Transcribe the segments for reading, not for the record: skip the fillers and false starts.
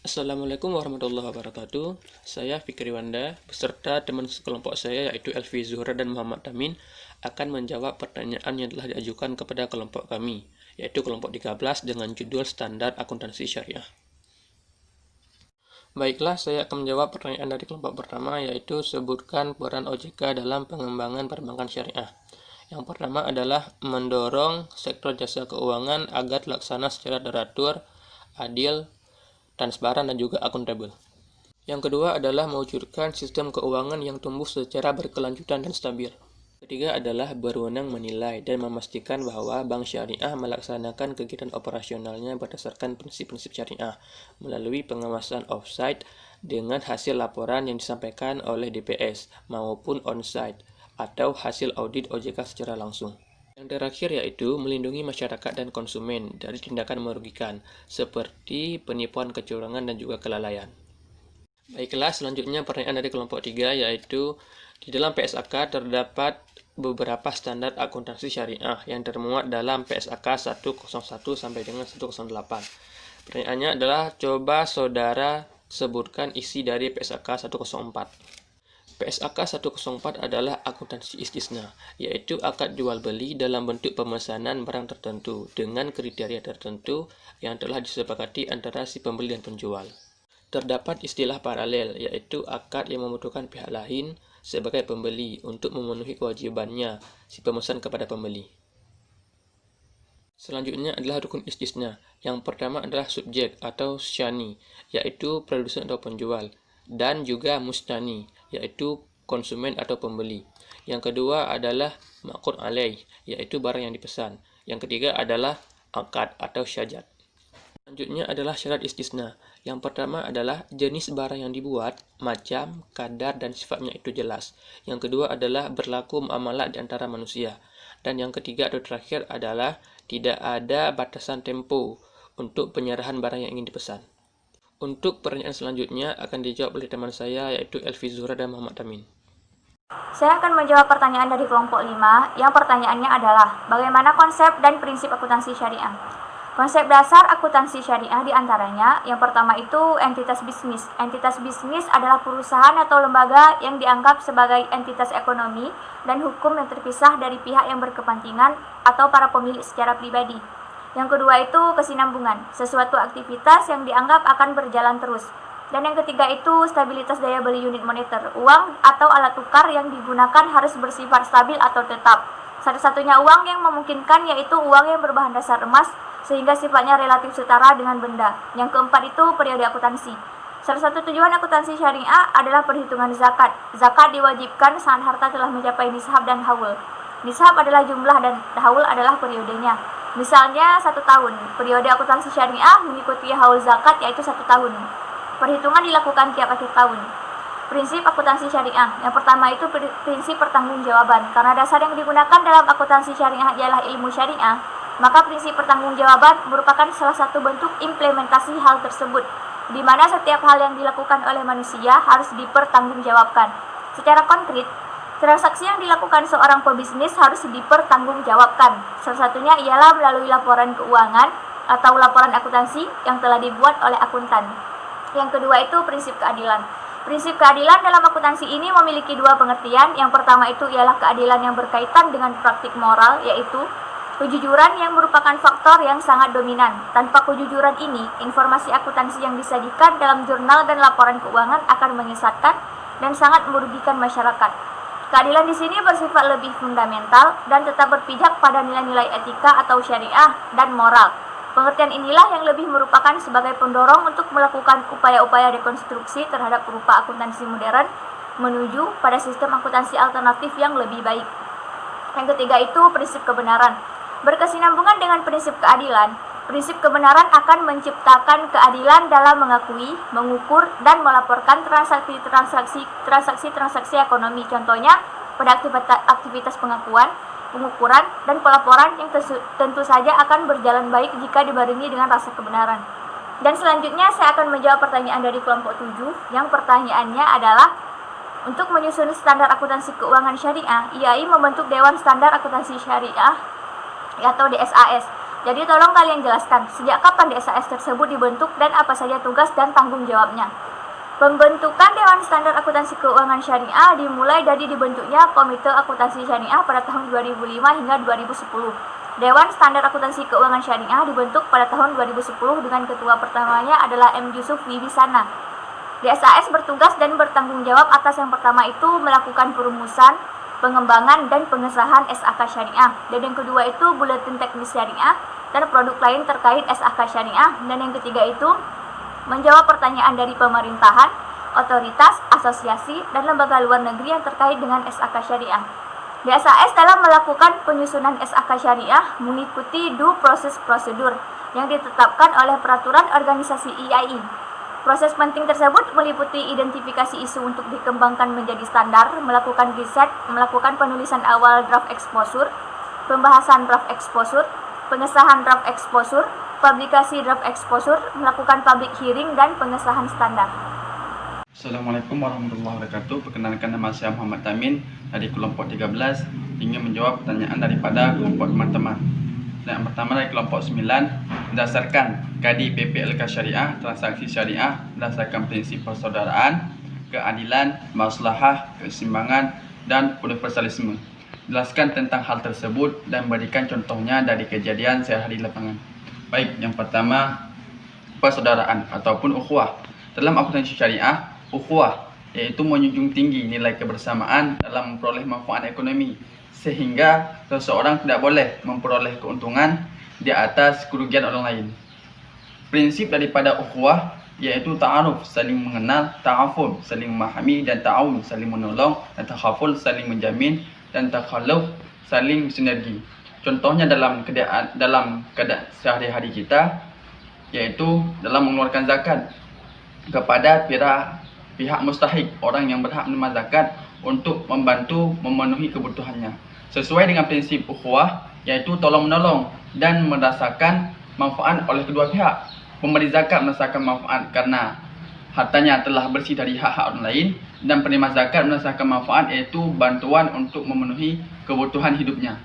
Assalamualaikum warahmatullahi wabarakatuh. Saya Fikri Wanda beserta teman sekelompok saya yaitu Elvi Zuhra dan Muhammad Tamin akan menjawab pertanyaan yang telah diajukan kepada kelompok kami, yaitu kelompok 13 dengan judul Standar Akuntansi Syariah. Baiklah, saya akan menjawab pertanyaan dari kelompok pertama, yaitu sebutkan peran OJK dalam pengembangan perbankan syariah. Yang pertama adalah mendorong sektor jasa keuangan agar terlaksana secara teratur, adil, transparan, dan juga akuntabel. Yang kedua adalah mewujudkan sistem keuangan yang tumbuh secara berkelanjutan dan stabil. Ketiga adalah berwenang menilai dan memastikan bahwa bank syariah melaksanakan kegiatan operasionalnya berdasarkan prinsip-prinsip syariah melalui pengawasan off-site dengan hasil laporan yang disampaikan oleh DPS maupun on-site atau hasil audit OJK secara langsung. Yang terakhir yaitu melindungi masyarakat dan konsumen dari tindakan merugikan seperti penipuan, kecurangan, dan juga kelalaian. Baiklah, selanjutnya pertanyaan dari kelompok 3 yaitu di dalam PSAK terdapat beberapa standar akuntansi syariah yang termuat dalam PSAK 101 sampai dengan 108. Pertanyaannya adalah coba saudara sebutkan isi dari PSAK 104. PSAK 104 adalah akuntansi istisna, yaitu akad jual beli dalam bentuk pemesanan barang tertentu dengan kriteria tertentu yang telah disepakati antara si pembeli dan penjual. Terdapat istilah paralel, yaitu akad yang membutuhkan pihak lain sebagai pembeli untuk memenuhi kewajibannya si pemesan kepada pembeli. Selanjutnya adalah rukun istisna. Yang pertama adalah subjek atau syani, yaitu produsen atau penjual, dan juga mustani, yaitu konsumen atau pembeli. Yang kedua adalah maqud alaih, yaitu barang yang dipesan. Yang ketiga adalah akad atau syajat. Selanjutnya adalah syarat istisna. Yang pertama adalah jenis barang yang dibuat, macam, kadar, dan sifatnya itu jelas. Yang kedua adalah berlaku muamalah di antara manusia. Dan yang ketiga atau terakhir adalah tidak ada batasan tempo untuk penyerahan barang yang ingin dipesan. Untuk pertanyaan selanjutnya akan dijawab oleh teman saya yaitu Elvi Zuhra dan Muhammad Tamin. Saya akan menjawab pertanyaan dari kelompok 5 yang pertanyaannya adalah bagaimana konsep dan prinsip akuntansi syariah. Konsep dasar akuntansi syariah diantaranya yang pertama itu entitas bisnis. Entitas bisnis adalah perusahaan atau lembaga yang dianggap sebagai entitas ekonomi dan hukum yang terpisah dari pihak yang berkepentingan atau para pemilik secara pribadi. Yang kedua itu kesinambungan, sesuatu aktivitas yang dianggap akan berjalan terus. Dan yang ketiga itu stabilitas daya beli unit moneter. Uang atau alat tukar yang digunakan harus bersifat stabil atau tetap. Satu-satunya uang yang memungkinkan yaitu uang yang berbahan dasar emas sehingga sifatnya relatif setara dengan benda. Yang keempat itu periode akuntansi. Salah satu tujuan akuntansi syariah adalah perhitungan zakat. Zakat diwajibkan saat harta telah mencapai nishab dan haul. Nishab adalah jumlah dan haul adalah periodenya. Misalnya 1 tahun, periode akuntansi syariah mengikuti haul zakat yaitu 1 tahun. Perhitungan dilakukan tiap akhir tahun. Prinsip akuntansi syariah. Yang pertama itu prinsip pertanggungjawaban. Karena dasar yang digunakan dalam akuntansi syariah ialah ilmu syariah, maka prinsip pertanggungjawaban merupakan salah satu bentuk implementasi hal tersebut, di mana setiap hal yang dilakukan oleh manusia harus dipertanggungjawabkan. Secara konkret, transaksi yang dilakukan seorang pebisnis harus dipertanggungjawabkan. Salah satunya ialah melalui laporan keuangan atau laporan akuntansi yang telah dibuat oleh akuntan. Yang kedua itu prinsip keadilan. Prinsip keadilan dalam akuntansi ini memiliki dua pengertian. Yang pertama itu ialah keadilan yang berkaitan dengan praktik moral, yaitu kejujuran yang merupakan faktor yang sangat dominan. Tanpa kejujuran ini, informasi akuntansi yang disajikan dalam jurnal dan laporan keuangan akan menyesatkan dan sangat merugikan masyarakat. Keadilan di sini bersifat lebih fundamental dan tetap berpijak pada nilai-nilai etika atau syariah dan moral. Pengertian inilah yang lebih merupakan sebagai pendorong untuk melakukan upaya-upaya dekonstruksi terhadap rupa akuntansi modern menuju pada sistem akuntansi alternatif yang lebih baik. Yang ketiga itu prinsip kebenaran. Berkesinambungan dengan prinsip keadilan, prinsip kebenaran akan menciptakan keadilan dalam mengakui, mengukur, dan melaporkan transaksi ekonomi. Contohnya pada aktivitas pengakuan, pengukuran, dan pelaporan yang tentu saja akan berjalan baik jika dibarengi dengan rasa kebenaran. Dan selanjutnya saya akan menjawab pertanyaan dari kelompok 7 yang pertanyaannya adalah untuk menyusun standar akuntansi keuangan syariah, IAI membentuk Dewan Standar Akuntansi Syariah atau DSAS. Jadi tolong kalian jelaskan, sejak kapan DSAS tersebut dibentuk dan apa saja tugas dan tanggung jawabnya. Pembentukan Dewan Standar Akuntansi Keuangan Syariah dimulai dari dibentuknya Komite Akuntansi Syariah pada tahun 2005 hingga 2010. Dewan Standar Akuntansi Keuangan Syariah dibentuk pada tahun 2010 dengan ketua pertamanya adalah M. Yusuf Wibisana. DSAS bertugas dan bertanggung jawab atas yang pertama itu melakukan perumusan, pengembangan dan pengesahan SAK Syariah, dan yang kedua itu Buletin Teknis Syariah dan produk lain terkait SAK Syariah, dan yang ketiga itu menjawab pertanyaan dari pemerintahan, otoritas, asosiasi, dan lembaga luar negeri yang terkait dengan SAK Syariah. DSAS dalam melakukan penyusunan SAK Syariah mengikuti due process prosedur yang ditetapkan oleh Peraturan Organisasi IAI. Proses penting tersebut meliputi identifikasi isu untuk dikembangkan menjadi standar, melakukan riset, melakukan penulisan awal draft exposure, pembahasan draft exposure, pengesahan draft exposure, publikasi draft exposure, melakukan public hearing, dan pengesahan standar. Assalamualaikum warahmatullahi wabarakatuh. Perkenalkan, nama saya Muhammad Tamin dari kelompok 13, ingin menjawab pertanyaan daripada kelompok teman-teman. Yang pertama dari kelompok 9, berdasarkan Kadi PPLK Syariah, transaksi syariah berdasarkan prinsip persaudaraan, keadilan, maslahah, keseimbangan, dan universalisme. Jelaskan tentang hal tersebut dan berikan contohnya dari kejadian sehari-hari di lapangan. Baik, yang pertama, persaudaraan ataupun ukhuwah. Dalam akuntansi syariah, ukhuwah yaitu menjunjung tinggi nilai kebersamaan dalam memperoleh manfaat ekonomi, sehingga seseorang tidak boleh memperoleh keuntungan di atas kerugian orang lain. Prinsip daripada ukhuwah yaitu ta'aruf, saling mengenal, ta'afun, saling memahami, dan ta'awun, saling menolong, dan takhaful, saling menjamin, dan takhalluf, saling sinergi. Contohnya dalam keadaan sehari-hari kita, yaitu dalam mengeluarkan zakat kepada pihak mustahik, orang yang berhak menerima zakat, untuk membantu memenuhi kebutuhannya. Sesuai dengan prinsip ukhuwah, yaitu tolong-menolong dan merasakan manfaat oleh kedua pihak. Pemberi zakat merasakan manfaat karena hartanya telah bersih dari hak-hak orang lain, dan penerima zakat merasakan manfaat yaitu bantuan untuk memenuhi kebutuhan hidupnya.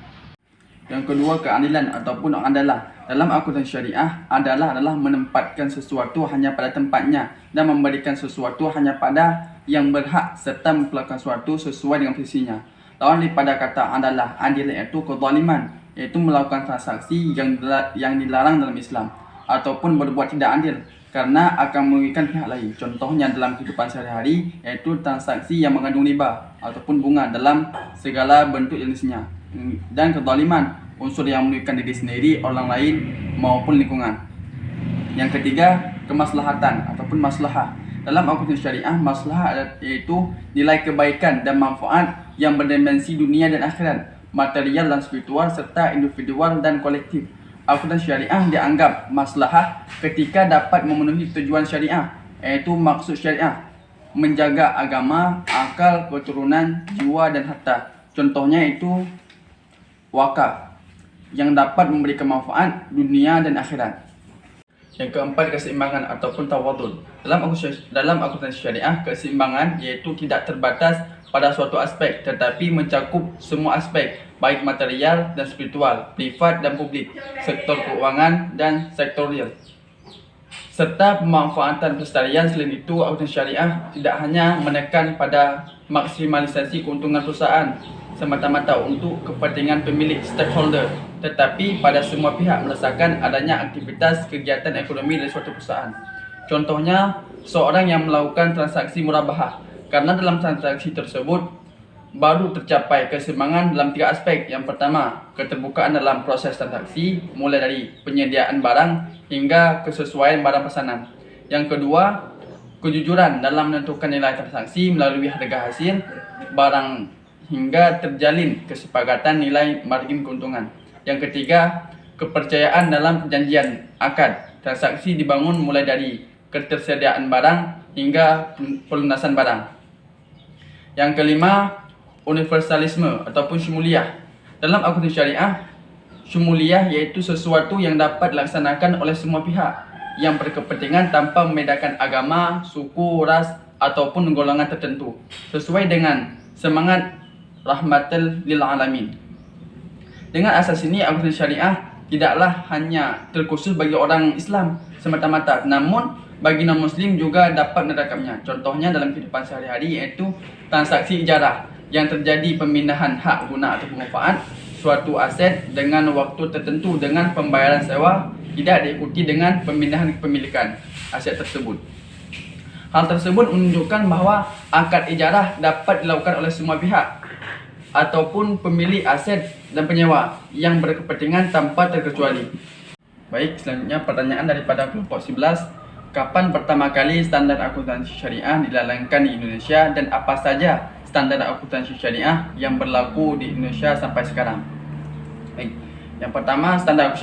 Yang kedua, keadilan ataupun adalah dalam akuntansi syariah adalah menempatkan sesuatu hanya pada tempatnya dan memberikan sesuatu hanya pada yang berhak serta memperlakukan sesuatu sesuai dengan fungsinya. Lawan daripada kata adalah adil iaitu kezaliman, yaitu melakukan transaksi yang dilarang dalam Islam ataupun berbuat tidak adil karena akan merugikan pihak lain. Contohnya dalam kehidupan sehari-hari yaitu transaksi yang mengandung riba ataupun bunga dalam segala bentuk jenisnya. Dan kezaliman, unsur yang merugikan diri sendiri, orang lain maupun lingkungan. Yang ketiga, kemaslahatan ataupun maslahah. Dalam akuntansi syariah, maslahah yaitu nilai kebaikan dan manfaat yang berdimensi dunia dan akhirat, material dan spiritual, serta individual dan kolektif. Akuntansi syariah dianggap maslahah ketika dapat memenuhi tujuan syariah, yaitu maksud syariah, menjaga agama, akal, keturunan, jiwa, dan harta. Contohnya itu wakaf yang dapat memberikan manfaat dunia dan akhirat. Yang keempat, keseimbangan ataupun tawadul. Dalam akuntansi syariah, keseimbangan yaitu tidak terbatas pada suatu aspek tetapi mencakup semua aspek, baik material dan spiritual, privat dan publik, sektor keuangan dan sektor real, serta pemanfaatan pelestarian. Selain itu, akuntansi syariah tidak hanya menekan pada maksimalisasi keuntungan perusahaan semata-mata untuk kepentingan pemilik stakeholder, tetapi pada semua pihak merasakan adanya aktivitas kegiatan ekonomi dari suatu perusahaan. Contohnya, seorang yang melakukan transaksi murabahah, karena dalam transaksi tersebut baru tercapai keseimbangan dalam 3 aspek. Yang pertama, keterbukaan dalam proses transaksi, mulai dari penyediaan barang hingga kesesuaian barang pesanan. Yang kedua, kejujuran dalam menentukan nilai transaksi melalui harga hasil barang hingga terjalin kesepakatan nilai margin keuntungan. Yang ketiga, kepercayaan dalam perjanjian akad. Transaksi dibangun mulai dari ketersediaan barang hingga pelunasan barang. Yang kelima, universalisme ataupun syumuliyah. Dalam akuntansi syariah, syumuliyah yaitu sesuatu yang dapat dilaksanakan oleh semua pihak yang berkepentingan tanpa membedakan agama, suku, ras ataupun golongan tertentu, sesuai dengan semangat rahmatal lil alamin. Dengan asas ini, akuntansi syariah tidaklah hanya terkhusus bagi orang Islam semata-mata, namun bagi non-Muslim juga dapat menerapkannya. Contohnya dalam kehidupan sehari-hari, yaitu transaksi ijarah yang terjadi pemindahan hak guna atau manfaat suatu aset dengan waktu tertentu dengan pembayaran sewa tidak diikuti dengan pemindahan kepemilikan aset tersebut. Hal tersebut menunjukkan bahawa akad ijarah dapat dilakukan oleh semua pihak ataupun pemilik aset dan penyewa yang berkepentingan tanpa terkecuali. Baik, selanjutnya pertanyaan daripada kelompok 11. Kapan pertama kali standar akuntansi syariah dijalankan di Indonesia dan apa saja standar akuntansi syariah yang berlaku di Indonesia sampai sekarang? Baik. Yang pertama, standar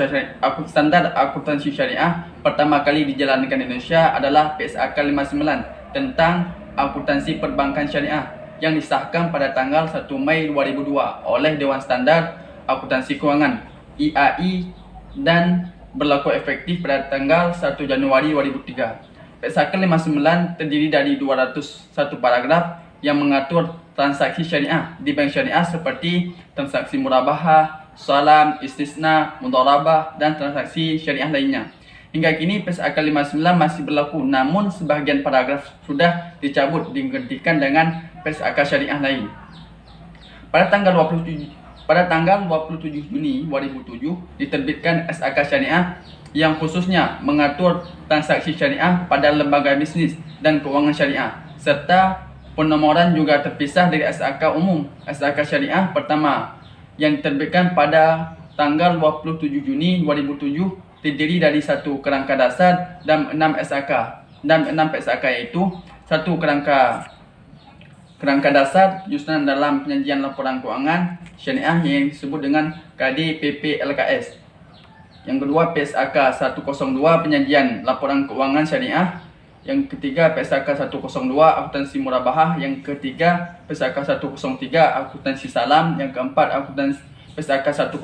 akuntansi syariah pertama kali dijalankan di Indonesia adalah PSAK 59 tentang akuntansi perbankan syariah yang disahkan pada tanggal 1 Mei 2002 oleh Dewan Standar Akuntansi Kewangan (IAI) dan berlaku efektif pada tanggal 1 Januari 2003. PSAK 59 terdiri dari 201 paragraf yang mengatur transaksi syariah di bank syariah seperti transaksi murabahah, salam, istisna, mudharabah, dan transaksi syariah lainnya. Hingga kini PSAK 59 masih berlaku, namun sebahagian paragraf sudah dicabut digantikan dengan PSAK syariah lain. Pada tanggal 27 Juni 2007 diterbitkan SAK syariah yang khususnya mengatur transaksi syariah pada lembaga bisnis dan keuangan syariah, serta penomoran juga terpisah dari SAK umum. SAK syariah pertama yang diterbitkan pada tanggal 27 Juni 2007 terdiri dari satu kerangka dasar dan 6 SAK dan 6 PSAK, yaitu satu kerangka dasar penyusunan dalam penyajian laporan keuangan syariah yang disebut dengan KDPP-LKS. Yang kedua, PSAK 102 penyajian laporan keuangan syariah. Yang ketiga, PSAK 102 akuntansi murabahah. Yang ketiga, PSAK 103 akuntansi salam. Yang keempat, PSAK 104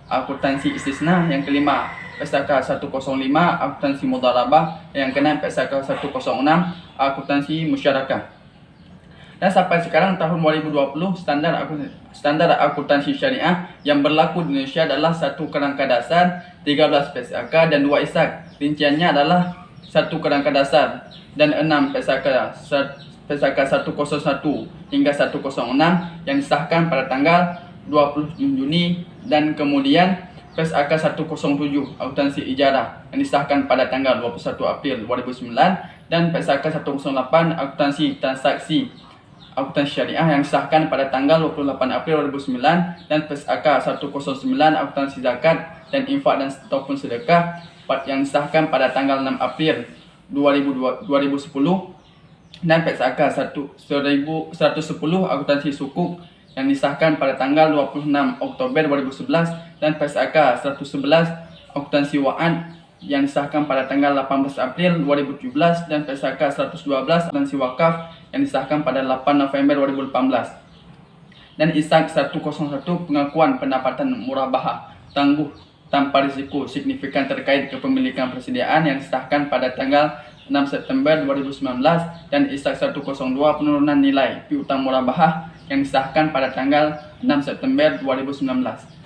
akuntansi istisna. Yang kelima, PSAK 105 akuntansi mudharabah. Yang keenam, PSAK 106 akuntansi musyarakah. Dan sampai sekarang tahun 2020, standar akuntansi syariah yang berlaku di Indonesia adalah satu kerangka dasar, 13 PSAK dan 2 ISAK. Rinciannya adalah satu kerangka dasar dan 6 PSAK 101 hingga 106 yang disahkan pada tanggal 20 Juni, dan kemudian PSAK 107 akuntansi ijarah yang disahkan pada tanggal 21 April 2009, dan PSAK 108 akuntansi transaksi akuntansi syariah yang disahkan pada tanggal 28 April 2009, dan PSAK 109 akuntansi zakat dan infak dan ataupun sedekah yang disahkan pada tanggal 6 April 2010, dan PSAK 110 akuntansi sukuk yang disahkan pada tanggal 26 Oktober 2011, dan PSAK 111 akuntansi wa'ad yang disahkan pada tanggal 18 April 2017, dan PSAK 112 akuntansi wakaf yang disahkan pada 8 November 2018. Dan ISAK 101 pengakuan pendapatan murabahah tangguh tanpa risiko signifikan terkait kepemilikan persediaan yang disahkan pada tanggal 6 September 2019, dan ISAK 102 penurunan nilai piutang murabahah yang disahkan pada tanggal 6 September 2019.